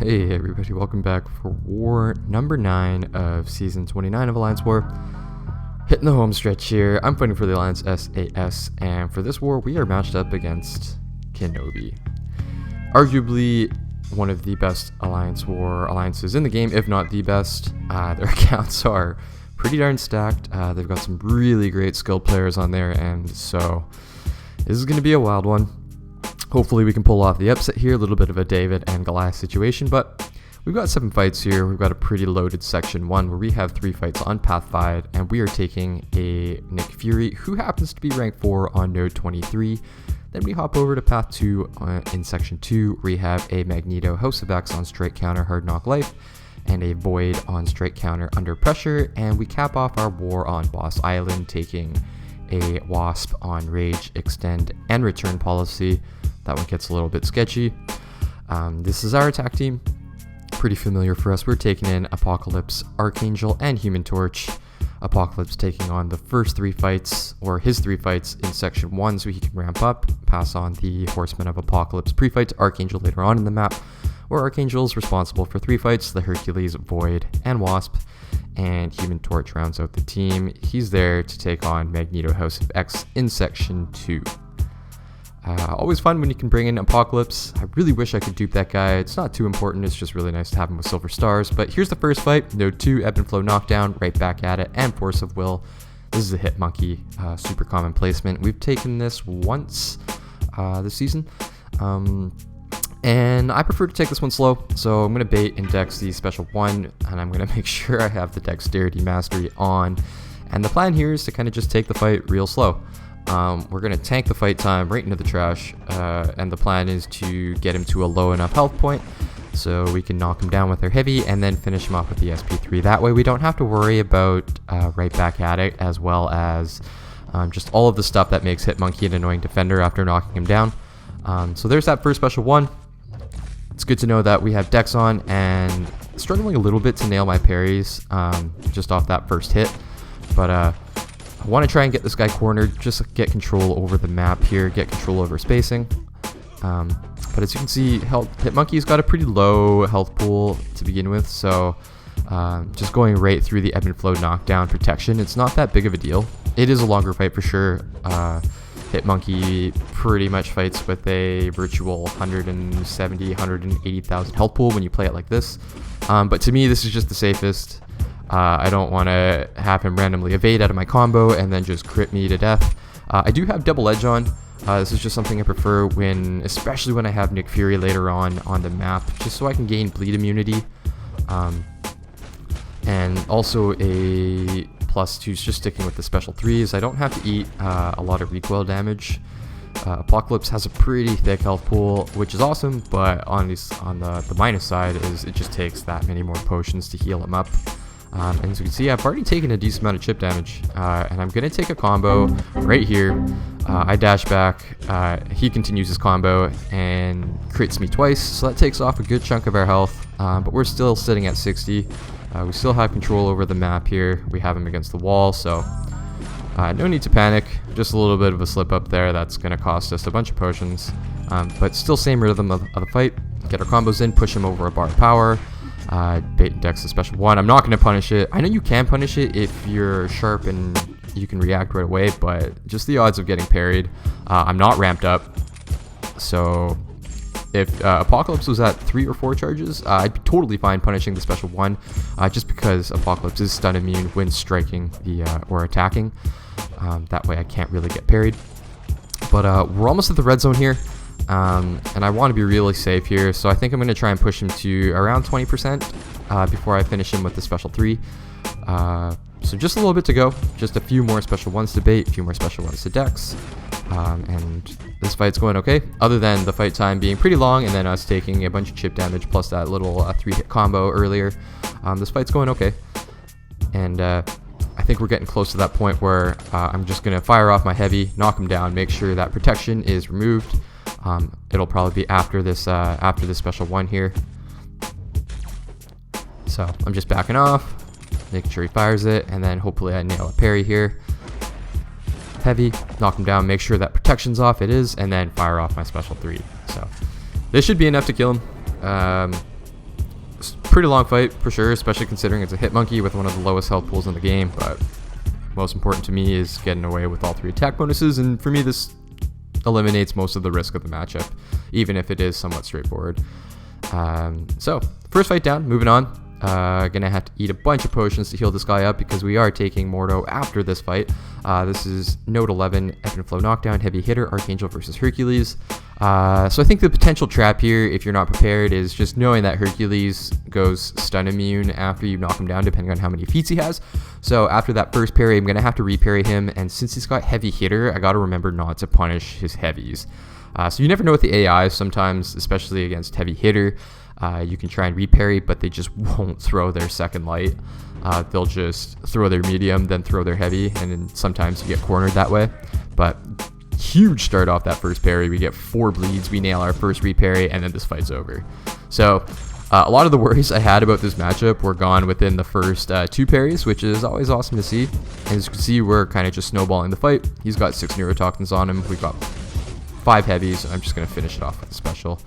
Hey everybody, welcome back for war number 9 of season 29 of Alliance War. Hitting the home stretch here. I'm fighting for the Alliance SAS, and for this war we are matched up against KenOB. Arguably one of the best Alliance War alliances in the game, if not the best. Their accounts are pretty darn stacked. They've got some really great skilled players on there, and so this is going to be a wild one. Hopefully we can pull off the upset here, a little bit of a David and Goliath situation, but we've got 7 fights here. We've got a pretty loaded section 1 where we have 3 fights on Path 5, and we are taking a Nick Fury who happens to be rank 4 on node 23. Then we hop over to Path 2 in section 2 where we have a Magneto House of X on strike counter Hard Knock Life, and a Void on strike counter Under Pressure, and we cap off our war on Boss Island taking a Wasp on Rage, Extend, and Return policy. That one gets a little bit sketchy. This is our attack team. Pretty familiar for us. We're taking in Apocalypse, Archangel, and Human Torch. Apocalypse taking on the first 3 fights, or his 3 fights in section 1 so he can ramp up, pass on the Horseman of Apocalypse pre-fight to Archangel later on in the map, where Archangel is responsible for 3 fights, the Hercules, Void, and Wasp, and Human Torch rounds out the team. He's there to take on Magneto House of X in section 2. Always fun when you can bring in Apocalypse. I really wish I could dupe that guy. It's not too important, it's just really nice to have him with silver stars. But here's the first fight, node 2, Ebb and Flow knockdown, right back at it, and Force of Will. This is a Hit Monkey, super common placement. We've taken this once this season, and I prefer to take this one slow. So I'm going to bait and dex the special 1, and I'm going to make sure I have the Dexterity Mastery on. And the plan here is to kind of just take the fight real slow. We're going to tank the fight time right into the trash, and the plan is to get him to a low enough health point so we can knock him down with our heavy and then finish him off with the SP3. That way we don't have to worry about right back at it, as well as just all of the stuff that makes Hitmonkey an annoying defender after knocking him down. So there's that first special 1. It's good to know that we have Dex on, and struggling a little bit to nail my parries just off that first hit, but I want to try and get this guy cornered, just get control over the map here, get control over spacing. But as you can see, Hitmonkey's got a pretty low health pool to begin with, so just going right through the Ebb and Flow knockdown protection, it's not that big of a deal. It is a longer fight for sure. Hitmonkey pretty much fights with a virtual 170, 180,000 health pool when you play it like this. But to me, this is just the safest. I don't want to have him randomly evade out of my combo and then just crit me to death. I do have double edge on. This is just something I prefer especially when I have Nick Fury later on the map, just so I can gain bleed immunity. And also a +2 just sticking with the special 3s. I don't have to eat a lot of recoil damage. Apocalypse has a pretty thick health pool, which is awesome, but on the minus side is it just takes that many more potions to heal him up. And as you can see, I've already taken a decent amount of chip damage, and I'm going to take a combo right here. I dash back, he continues his combo and crits me twice, so that takes off a good chunk of our health, but we're still sitting at 60. We still have control over the map here. We have him against the wall, so no need to panic. Just a little bit of a slip up there that's going to cost us a bunch of potions, but still same rhythm of the fight. Get our combos in, push him over a bar of power. Bait and dex the special 1. I'm not going to punish it. I know you can punish it if you're sharp and you can react right away, but just the odds of getting parried. I'm not ramped up, so if Apocalypse was at 3 or 4 charges, I'd be totally fine punishing the special 1, just because Apocalypse is stun immune when striking or attacking. That way I can't really get parried. But we're almost at the red zone here. And I want to be really safe here, so I think I'm going to try and push him to around 20% before I finish him with the special 3. So just a little bit to go, just a few more special 1s to bait, a few more special 1s to dex, and this fight's going okay, other than the fight time being pretty long and then us taking a bunch of chip damage plus that little 3-hit combo earlier. This fight's going okay, and I think we're getting close to that point where I'm just going to fire off my heavy, knock him down, make sure that protection is removed. It'll probably be after this special 1 here. So I'm just backing off, making sure he fires it, and then hopefully I nail a parry here. Heavy, knock him down, make sure that protection's off, it is, and then fire off my special 3. So this should be enough to kill him. pretty long fight for sure, especially considering it's a hit monkey with one of the lowest health pools in the game, but most important to me is getting away with all 3 attack bonuses, and for me this eliminates most of the risk of the matchup, even if it is somewhat straightforward. So first fight down, moving on. Gonna have to eat a bunch of potions to heal this guy up because we are taking Mordo after this fight. This is Note 11, Ebb and Flow Knockdown, Heavy Hitter, Archangel versus Hercules. So I think the potential trap here, if you're not prepared, is just knowing that Hercules goes stun immune after you knock him down, depending on how many feats he has. So after that first parry, I'm gonna have to reparry him, and since he's got Heavy Hitter, I gotta remember not to punish his heavies. So you never know with the AI, sometimes, especially against Heavy Hitter, you can try and reparry, but they just won't throw their second light. They'll just throw their medium, then throw their heavy, and then sometimes you get cornered that way. But huge start off that first parry. We get 4 bleeds, we nail our first reparry, and then this fight's over. So a lot of the worries I had about this matchup were gone within the first 2 parries, which is always awesome to see. And as you can see, we're kind of just snowballing the fight. He's got 6 neurotoxins on him. We've got 5 heavies. I'm just going to finish it off with a special.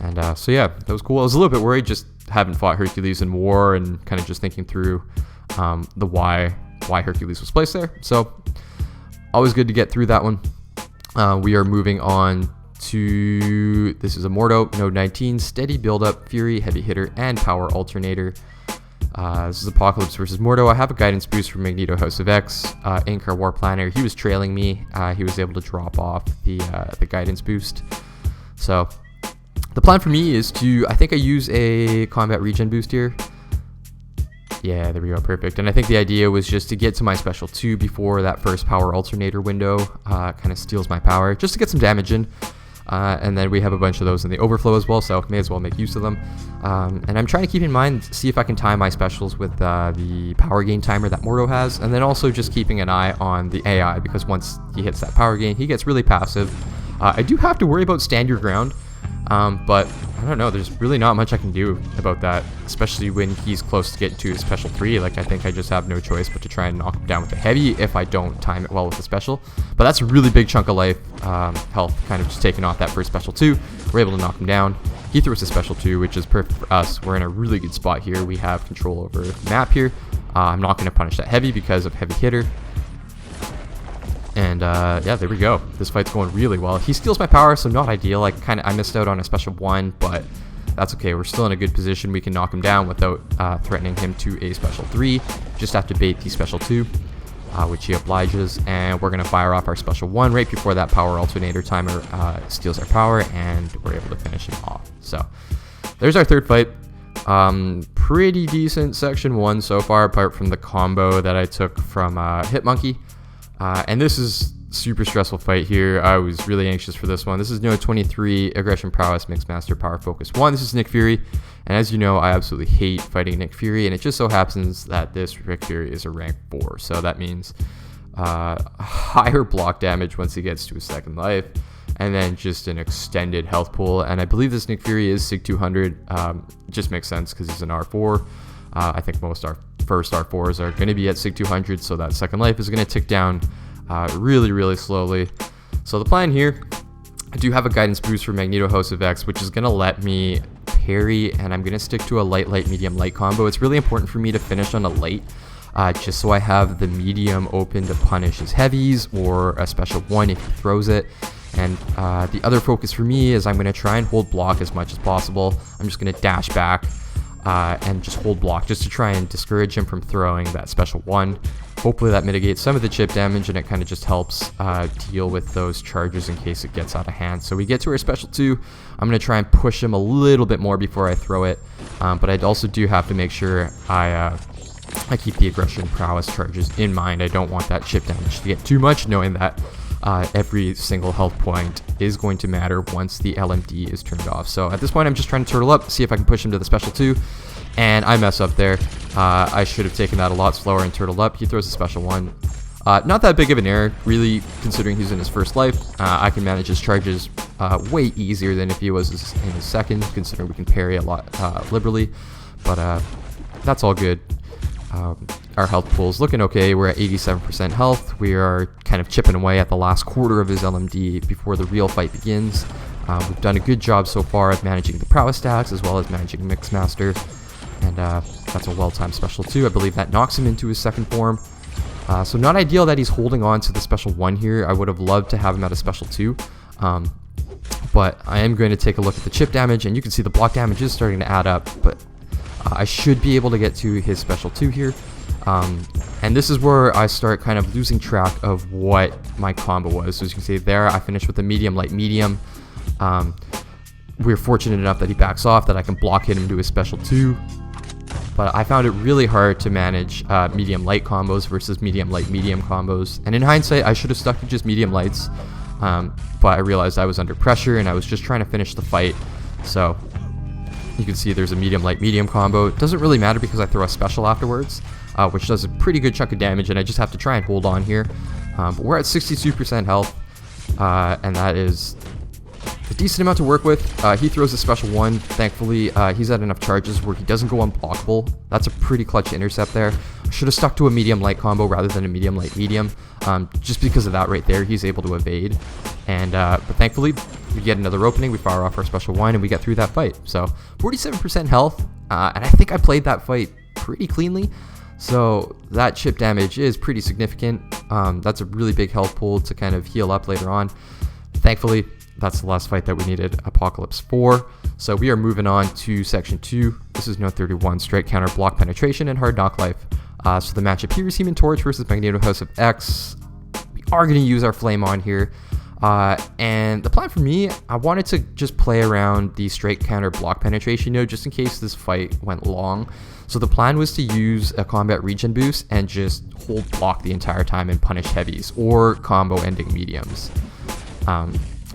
And so yeah, that was cool. I was a little bit worried, just haven't fought Hercules in war, and kind of just thinking through the why Hercules was placed there. So always good to get through that one. We are moving on to, this is a Mordo, Node 19, Steady Build-Up, Fury, Heavy Hitter, and Power Alternator. This is Apocalypse versus Mordo. I have a guidance boost from Magneto House of X. Inkar War Planner, he was trailing me. He was able to drop off the guidance boost. So the plan for me is to, I think I use a combat regen boost here. Yeah, there we go, perfect. And I think the idea was just to get to my special 2 before that first power alternator window kind of steals my power, just to get some damage in. And then we have a bunch of those in the overflow as well, so may as well make use of them. And I'm trying to keep in mind, see if I can time my specials with the power gain timer that Mordo has, and then also just keeping an eye on the AI, because once he hits that power gain, he gets really passive. I do have to worry about stand your ground, but I don't know, there's really not much I can do about that, especially when he's close to getting to his special 3. Like, I think I just have no choice but to try and knock him down with a heavy if I don't time it well with the special. But that's a really big chunk of life, health, kind of just taking off that first special 2. We're able to knock him down. He threw us a special 2, which is perfect for us. We're in a really good spot here. We have control over the map here. I'm not going to punish that heavy because of Heavy Hitter. And yeah, there we go. This fight's going really well. He steals my power, so not ideal. Like, I missed out on a special 1, but that's okay. We're still in a good position. We can knock him down without threatening him to a special 3. Just have to bait the special 2, which he obliges. And we're going to fire off our special 1 right before that power alternator timer steals our power, and we're able to finish him off. So there's our third fight. Pretty decent section 1 so far, apart from the combo that I took from Hitmonkey. And this is super stressful fight here. I was really anxious for this one. This is Node 23, Aggression Prowess, Mixmaster, Power Focus 1. This is Nick Fury. And as you know, I absolutely hate fighting Nick Fury. And it just so happens that this Nick Fury is a rank 4. So that means higher block damage once he gets to his second life. And then just an extended health pool. And I believe this Nick Fury is Sig 200. It just makes sense because he's an R4. I think most first R4s are going to be at Sig 200, so that second life is going to tick down really, really slowly. So the plan here, I do have a guidance boost for Magneto House of X, which is going to let me parry, and I'm going to stick to a light, light, medium, light combo. It's really important for me to finish on a light, just so I have the medium open to punish his heavies or a special 1 if he throws it. And the other focus for me is I'm going to try and hold block as much as possible. I'm just going to dash back and just hold block just to try and discourage him from throwing that special 1. Hopefully that mitigates some of the chip damage, and it kind of just helps deal with those charges in case it gets out of hand. So we get to our special 2. I'm going to try and push him a little bit more before I throw it, but I also do have to make sure I keep the aggression prowess charges in mind. I don't want that chip damage to get too much, knowing that every single health point is going to matter once the LMD is turned off. So at this point, I'm just trying to turtle up, see if I can push him to the special 2, and I mess up there. I should have taken that a lot slower and turtled up. He throws a special 1. Not that big of an error, really, considering he's in his first life. I can manage his charges way easier than if he was in his second, considering we can parry a lot liberally, but that's all good. Our health pool is looking okay. We're at 87% health. We are kind of chipping away at the last quarter of his LMD before the real fight begins. We've done a good job so far of managing the prowess stacks as well as managing Mixmaster. And that's a well-timed special 2. I believe that knocks him into his second form. So not ideal that he's holding on to the special 1 here. I would have loved to have him at a special 2. But I am going to take a look at the chip damage, and you can see the block damage is starting to add up. But I should be able to get to his special 2 here. And this is where I start kind of losing track of what my combo was. So as you can see there, I finished with a medium, light, medium. We're fortunate enough that he backs off, that I can block hit him to his special 2. But I found it really hard to manage medium light combos versus medium light medium combos. And in hindsight, I should have stuck to just medium lights. But I realized I was under pressure and I was just trying to finish the fight. So you can see there's a medium light medium combo. It doesn't really matter because I throw a special afterwards, which does a pretty good chunk of damage, and I just have to try and hold on here. But we're at 62% health, and that is a decent amount to work with. He throws a special 1. Thankfully, he's at enough charges where he doesn't go unblockable. That's a pretty clutch intercept there. I should have stuck to a medium light combo rather than a medium light medium. Just because of that right there, he's able to evade. And but thankfully, we get another opening. We fire off our special 1, and we get through that fight. So 47% health, and I think I played that fight pretty cleanly. So that chip damage is pretty significant. That's a really big health pool to kind of heal up later on. Thankfully, that's the last fight that we needed Apocalypse for. So we are moving on to section 2. This is No 31, straight counter, block penetration, and hard knock life. So the matchup here is Human Torch versus Magneto House of X. We are going to use our Flame on here. And the plan for me, I wanted to just play around the straight counter block penetration node just in case this fight went long. So the plan was to use a combat regen boost and just hold block the entire time and punish heavies or combo ending mediums.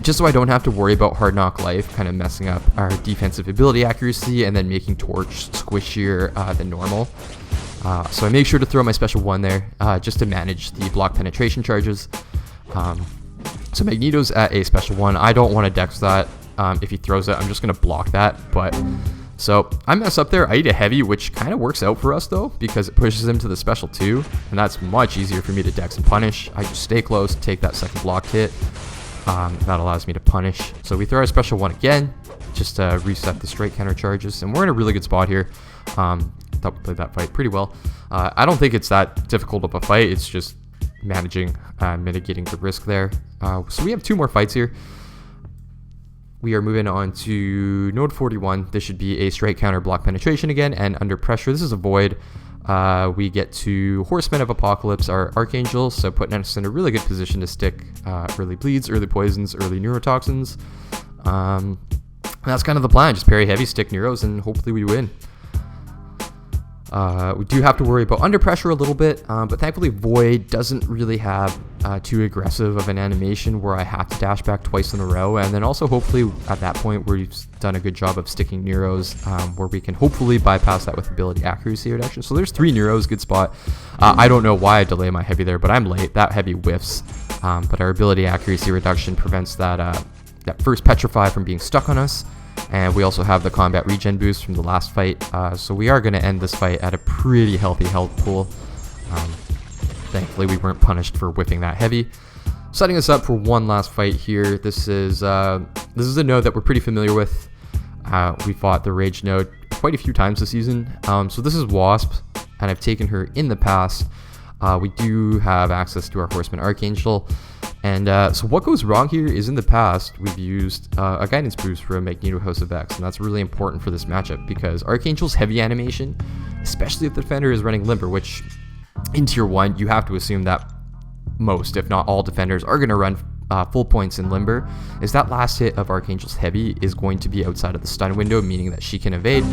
Just so I don't have to worry about hard knock life kind of messing up our defensive ability accuracy and then making Torch squishier than normal. So I make sure to throw my special 1 there just to manage the block penetration charges. So Magneto's at a special 1. I don't want to dex that. If he throws it, I'm just going to block that. But so I mess up there. I eat a heavy, which kind of works out for us though, because it pushes him to the special 2, and that's much easier for me to dex and punish. I just stay close, take that second block hit. That allows me to punish. So we throw our special 1 again, just to reset the straight counter charges, and we're in a really good spot here. Thought we played that fight pretty well. I don't think it's that difficult of a fight. It's just managing, mitigating the risk there. So we have 2 more fights here. We are moving on to Node 41. This should be a straight counter block penetration again, and under pressure. This is a void. We get to Horsemen of Apocalypse, our Archangel, so putting us in a really good position to stick early bleeds, early poisons, early neurotoxins. That's kind of the plan, just parry heavy, stick neuros, and hopefully we win. We do have to worry about under pressure a little bit, but thankfully Void doesn't really have too aggressive of an animation where I have to dash back twice in a row, and then also hopefully at that point we've done a good job of sticking Neuros, where we can hopefully bypass that with ability accuracy reduction. So there's 3 Neuros, good spot. I don't know why I delay my heavy there, but I'm late. That heavy whiffs, but our ability accuracy reduction prevents that, that first Petrify from being stuck on us. And we also have the combat regen boost from the last fight, so we are going to end this fight at a pretty healthy health pool. Thankfully we weren't punished for whipping that heavy. Setting us up for one last fight here. This is a node that we're pretty familiar with. We fought the Rage node quite a few times this season. So this is Wasp, and I've taken her in the past. We do have access to our Horseman Archangel. And so what goes wrong here is in the past, we've used a guidance boost for a Magneto House of X, and that's really important for this matchup because Archangel's heavy animation, especially if the defender is running Limber, which in Tier 1, you have to assume that most, if not all defenders, are going to run full points in Limber, is that last hit of Archangel's heavy is going to be outside of the stun window, meaning that she can evade,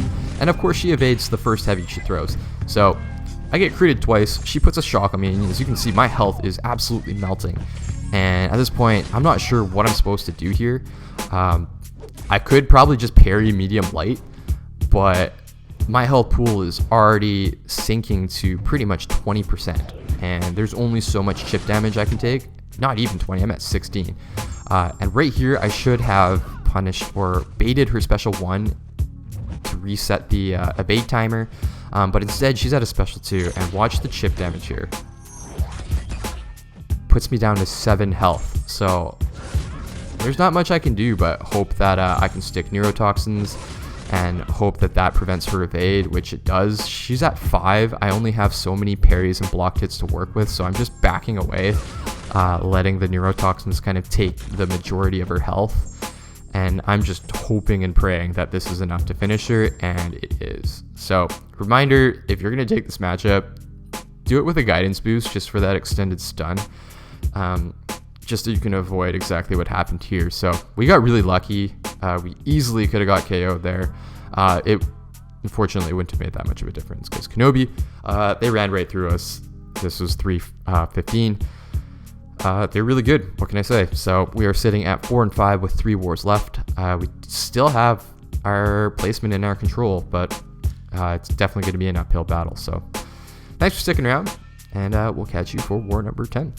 and of course she evades the first heavy she throws. So I get critted twice, she puts a shock on me, and as you can see, my health is absolutely melting. And at this point, I'm not sure what I'm supposed to do here. I could probably just parry medium light, but my health pool is already sinking to pretty much 20%. And there's only so much chip damage I can take. Not even 20, I'm at 16. And right here, I should have punished or baited her special 1 to reset the evade timer. But instead, she's at a special 2. And watch the chip damage here. Puts me down to 7 health, so there's not much I can do but hope that I can stick neurotoxins and hope that that prevents her evade, which it does. She's at 5. I only have so many parries and block hits to work with, so I'm just backing away, letting the neurotoxins kind of take the majority of her health. And I'm just hoping and praying that this is enough to finish her, and it is. So, reminder, if you're going to take this matchup, do it with a guidance boost just for that extended stun, just so you can avoid exactly what happened here. So, we got really lucky. We easily could have got KO'd there. It unfortunately wouldn't have made that much of a difference because KenOB, they ran right through us. This was 3:15. They're really good. What can I say? So we are sitting at 4 and 5 with 3 wars left. We still have our placement in our control, but it's definitely going to be an uphill battle. So thanks for sticking around, and we'll catch you for war number 10.